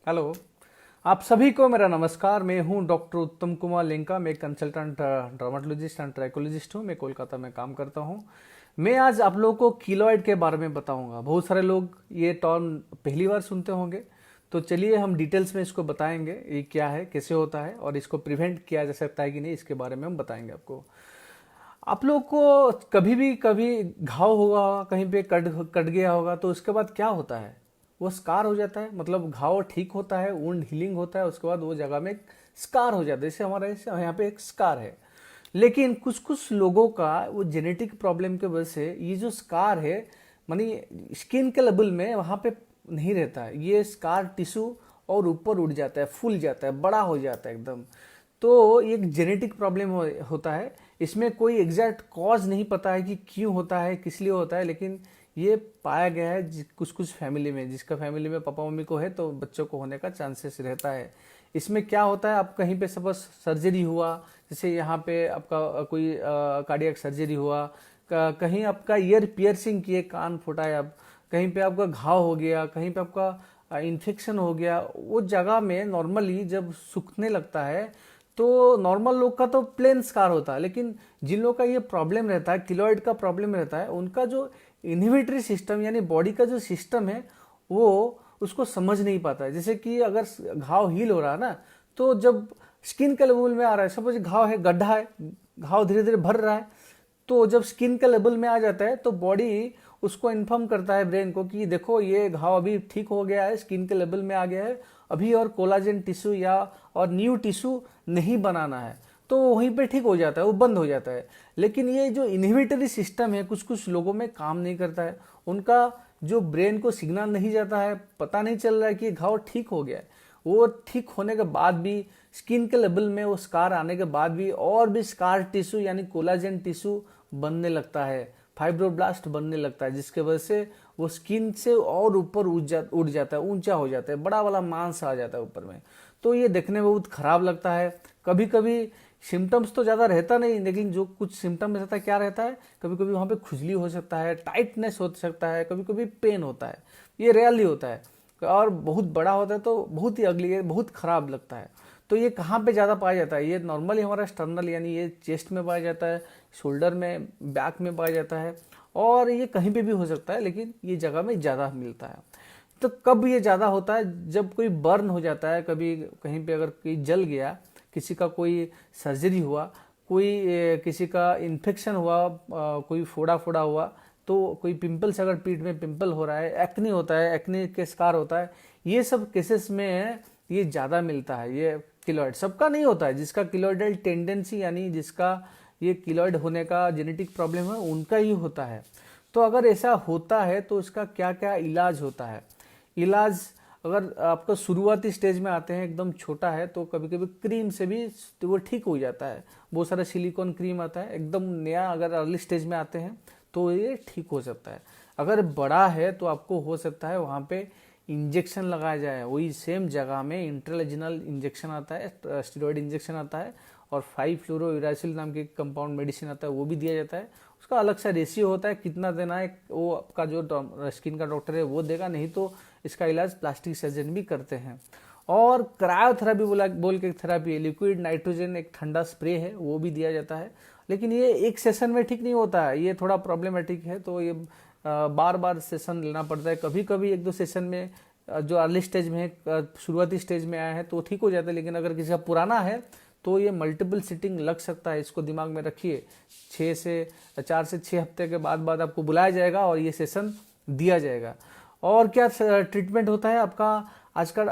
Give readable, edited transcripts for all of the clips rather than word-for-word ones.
Hello. आप सभी को मेरा नमस्कार। मैं हूं डॉक्टर उत्तम कुमार लिंका। मैं कंसल्टेंट डर्मेटोलॉजिस्ट एंड ट्रैकोलॉजिस्ट हूं। मैं कोलकाता में काम करता हूं। मैं आज आप लोगों को कीलॉइड के बारे में बताऊंगा। बहुत सारे लोग ये टर्म पहली बार सुनते होंगे, तो चलिए हम डिटेल्स में इसको बताएंगे ये क्या है, कैसे होता है और इसको प्रिवेंट किया जा सकता है कि नहीं, इसके बारे में हम बताएंगे आपको। आप लोग को कभी घाव हुआ, कहीं पे कट कट गया होगा, तो उसके बाद क्या होता है, वो स्कार हो जाता है। मतलब घाव ठीक होता है, वुंड हीलिंग होता है, उसके बाद वो जगह में एक स्कार हो जाता है। जैसे हमारे यहाँ पे एक स्कार है। लेकिन कुछ कुछ लोगों का वो जेनेटिक प्रॉब्लम के वजह से ये जो स्कार है, मानी स्किन के लेवल में वहाँ पे नहीं रहता है। ये स्कार टिश्यू और ऊपर उठ जाता है, फूल जाता है, बड़ा हो जाता है एकदम। तो ये एक जेनेटिक प्रॉब्लम होता है। इसमें कोई एग्जैक्ट कॉज नहीं पता है कि क्यों होता है, किस लिए होता है, लेकिन ये पाया गया है कुछ कुछ फैमिली में। जिसका फैमिली में पापा मम्मी को है तो बच्चों को होने का चांसेस रहता है। इसमें क्या होता है, आप कहीं पे सपोज सर्जरी हुआ, जैसे यहाँ पे आपका कोई कार्डियक सर्जरी हुआ, कहीं आपका ईयर पियर्सिंग किए, कान फूटा है, अब कहीं पे आपका घाव हो गया, कहीं पे आपका इन्फेक्शन हो गया, वो जगह में नॉर्मली जब सूखने लगता है तो नॉर्मल लोग का तो प्लेन स्कार होता है। लेकिन जिन लोग का ये प्रॉब्लम रहता है, किलॉइड का प्रॉब्लम रहता है, उनका जो इन्हिबिटरी सिस्टम यानी बॉडी का जो सिस्टम है वो उसको समझ नहीं पाता है। जैसे कि अगर घाव हील हो रहा है ना, तो जब स्किन के लेवल में आ रहा है, सपोज घाव है, गड्ढा है, घाव धीरे धीरे भर रहा है, तो जब स्किन के लेवल में आ जाता है तो बॉडी उसको इन्फॉर्म करता है ब्रेन को कि देखो ये घाव अभी ठीक हो गया है, स्किन के लेवल में आ गया है, अभी और कोलाजन टिश्यू या और न्यू टिश्यू नहीं बनाना है। तो वहीं पे ठीक हो जाता है, वो बंद हो जाता है। लेकिन ये जो इन्हिबिटरी सिस्टम है कुछ कुछ लोगों में काम नहीं करता है। उनका जो ब्रेन को सिग्नल नहीं जाता है, पता नहीं चल रहा है कि घाव ठीक हो गया है। वो ठीक होने के बाद भी स्किन के लेवल में वो स्कार आने के बाद भी और भी स्कार टिश्यू यानी कोलाजन टिश्यू बनने लगता है, फाइब्रोब्लास्ट बनने लगता है, जिसके वजह से वो स्किन से और ऊपर उठ जाता है, ऊंचा हो जाता है, बड़ा वाला मांस आ जाता है ऊपर में। तो ये देखने में बहुत खराब लगता है। कभी कभी सिम्टम्स तो ज़्यादा रहता नहीं, लेकिन जो कुछ सिम्टम रहता है, क्या रहता है, कभी कभी वहाँ पे खुजली हो सकता है, टाइटनेस हो सकता है, कभी कभी पेन होता है। ये रियली होता है। और बहुत बड़ा होता है तो बहुत ही अगली है, बहुत खराब लगता है। तो ये कहाँ पे ज़्यादा पाया जाता है, ये नॉर्मली हमारा स्टर्नल यानी ये चेस्ट में पाया जाता है, शोल्डर में, बैक में पाया जाता है, और ये कहीं पे भी हो सकता है, लेकिन ये जगह में ज़्यादा मिलता है। तो कब ये ज़्यादा होता है, जब कोई बर्न हो जाता है, कभी कहीं पे अगर कोई जल गया, किसी का कोई सर्जरी हुआ, कोई किसी का इन्फेक्शन हुआ, कोई फोड़ा फोड़ा हुआ, तो कोई पिंपल्स, अगर पीठ में पिंपल हो रहा है, एक्ने होता है, एक्ने के स्कार होता है, ये सब केसेस में ये ज़्यादा मिलता है। ये किलॉइड सबका नहीं होता है, जिसका किलॉइडल टेंडेंसी यानी जिसका ये किलॉइड होने का जेनेटिक प्रॉब्लम है उनका ही होता है। तो अगर ऐसा होता है तो इसका क्या क्या इलाज होता है। इलाज, अगर आपका शुरुआती स्टेज में आते हैं, एकदम छोटा है, तो कभी कभी क्रीम से भी तो वो ठीक हो जाता है। बहुत सारा सिलिकॉन क्रीम आता है। एकदम नया अगर अर्ली स्टेज में आते हैं तो ये ठीक हो सकता है। अगर बड़ा है तो आपको हो सकता है वहाँ पे इंजेक्शन लगाया जाए, वही सेम जगह में इंट्रालेजिनल इंजेक्शन आता है, स्टेरॉइड इंजेक्शन आता है, और 5-फ्लोरोयुरासिल नाम के कंपाउंड मेडिसिन आता है, वो भी दिया जाता है। उसका अलग सा रेशियो होता है, कितना देना है वो आपका जो स्किन का डॉक्टर है वो देगा, नहीं तो इसका इलाज प्लास्टिक सर्जन भी करते हैं। और क्रायोथेरेपी बोल के एक थेरेपी है, लिक्विड नाइट्रोजन एक ठंडा स्प्रे है, वो भी दिया जाता है। लेकिन ये एक सेशन में ठीक नहीं होता है, ये थोड़ा प्रॉब्लमेटिक है, तो ये बार बार सेशन लेना पड़ता है। कभी कभी एक दो सेशन में जो अर्ली स्टेज में है, शुरुआती स्टेज में आया है तो ठीक हो जाता है। लेकिन अगर किसी का पुराना है तो ये मल्टीपल सिटिंग लग सकता है, इसको दिमाग में रखिए। 4 से 6 हफ्ते के बाद आपको बुलाया जाएगा और ये सेशन दिया जाएगा। और क्या ट्रीटमेंट होता है आपका, आजकल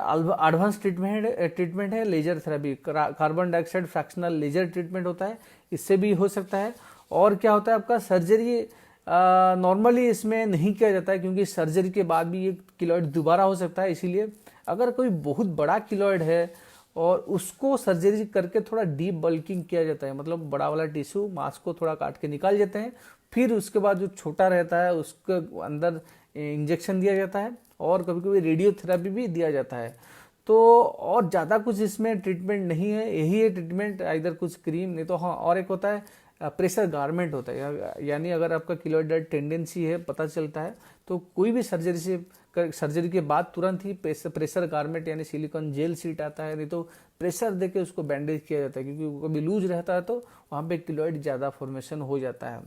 एडवांस ट्रीटमेंट है laser therapy, carbon dioxide fractional laser treatment होता है, इससे भी हो सकता है। और क्या होता है आपका, सर्जरी नॉर्मली इसमें नहीं किया जाता है, क्योंकि सर्जरी के बाद भी ये किलॉइड दोबारा हो सकता है। इसीलिए अगर कोई बहुत बड़ा किलॉइड है और उसको सर्जरी करके थोड़ा डीप बल्किंग किया जाता है, मतलब बड़ा वाला टिश्यू मांस को थोड़ा काट के निकाल देते हैं, फिर उसके बाद जो छोटा रहता है उसके अंदर इंजेक्शन दिया जाता है, और कभी कभी रेडियोथेरेपी भी दिया जाता है। तो और ज़्यादा कुछ इसमें ट्रीटमेंट नहीं है, यही है ट्रीटमेंट, इधर कुछ क्रीम, नहीं तो हाँ और एक होता है प्रेशर गारमेंट होता है, यानी अगर आपका किलोइडल टेंडेंसी है पता चलता है तो कोई भी सर्जरी के बाद तुरंत ही प्रेशर गारमेंट यानी सिलिकॉन जेल सीट आता है, नहीं तो प्रेशर देके उसको बैंडेज किया जाता है, क्योंकि कभी लूज रहता है तो वहाँ पे किलोइड ज़्यादा फॉर्मेशन हो जाता है।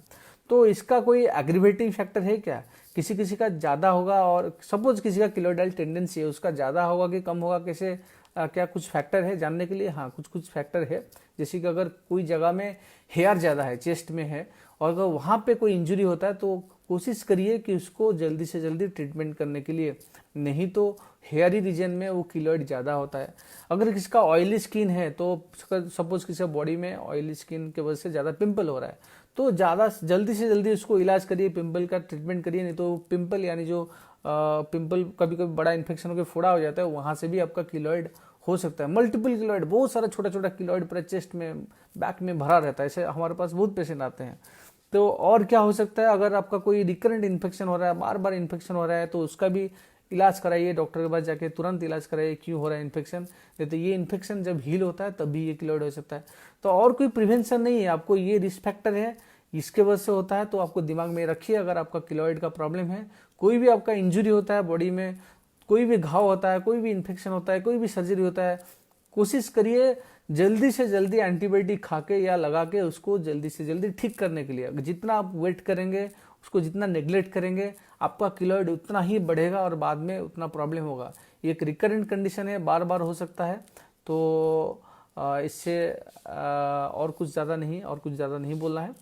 तो इसका कोई एग्रीवेटिंग फैक्टर है क्या? किसी किसी का ज़्यादा होगा, और सपोज किसी का किलोइडल टेंडेंसी है उसका ज़्यादा होगा कि कम होगा, कैसे क्या कुछ फैक्टर है जानने के लिए? हाँ, कुछ फैक्टर है। जैसे कि अगर कोई जगह में हेयर ज़्यादा है, चेस्ट में है, और अगर वहाँ पे कोई इंजरी होता है तो कोशिश करिए कि उसको जल्दी से जल्दी ट्रीटमेंट करने के लिए, नहीं तो हेयरी रीजन में वो किलोइड ज़्यादा होता है। अगर किसी का ऑयली स्किन है तो सपोज किसी बॉडी में ऑयली स्किन की वजह से ज़्यादा पिंपल हो रहा है तो ज़्यादा जल्दी से जल्दी उसको इलाज करिए, पिंपल का ट्रीटमेंट करिए, नहीं तो पिंपल यानी जो पिंपल कभी कभी बड़ा इन्फेक्शन होकर फोड़ा हो जाता है, वहाँ से भी आपका किलोइड हो सकता है। मल्टीपल किलोइड, बहुत सारा छोटा छोटा किलोइड पूरा चेस्ट में, बैक में भरा रहता है, ऐसे हमारे पास बहुत पेशेंट आते हैं। तो और क्या हो सकता है? अगर आपका कोई रिकरेंट इन्फेक्शन हो रहा है, बार बार इन्फेक्शन हो रहा है, तो उसका भी इलाज कराइए, डॉक्टर के पास जाके तुरंत इलाज कराइए क्यों हो रहा है इन्फेक्शन, नहीं तो ये इन्फेक्शन जब हील होता है तभी ये किलोइड हो सकता है। तो और कोई प्रिवेंशन नहीं है, आपको ये रिस्क फैक्टर है, इसके वजह से होता है, तो आपको दिमाग में रखिए। अगर आपका किलोइड का प्रॉब्लम है, कोई भी आपका इंजरी होता है बॉडी में, कोई भी घाव होता है, कोई भी इन्फेक्शन होता है, कोई भी सर्जरी होता है, कोशिश करिए जल्दी से जल्दी एंटीबायोटिक खा के या लगा के उसको जल्दी से जल्दी ठीक करने के लिए। जितना आप वेट करेंगे, उसको जितना नेग्लेक्ट करेंगे, आपका किलोइड उतना ही बढ़ेगा और बाद में उतना प्रॉब्लम होगा। ये एक रिकरेंट कंडीशन है, बार बार हो सकता है। तो इससे और कुछ ज़्यादा नहीं बोलना है,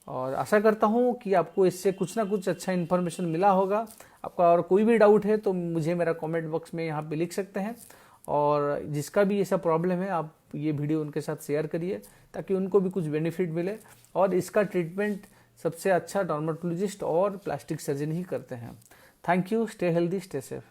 और आशा करता हूँ कि आपको इससे कुछ ना कुछ अच्छा इन्फॉर्मेशन मिला होगा। आपका और कोई भी डाउट है तो मुझे मेरा कमेंट बॉक्स में यहाँ पे लिख सकते हैं, और जिसका भी ऐसा प्रॉब्लम है आप ये वीडियो उनके साथ शेयर करिए ताकि उनको भी कुछ बेनिफिट मिले। और इसका ट्रीटमेंट सबसे अच्छा डर्मेटोलॉजिस्ट और प्लास्टिक सर्जन ही करते हैं। Thank you, stay healthy, stay safe.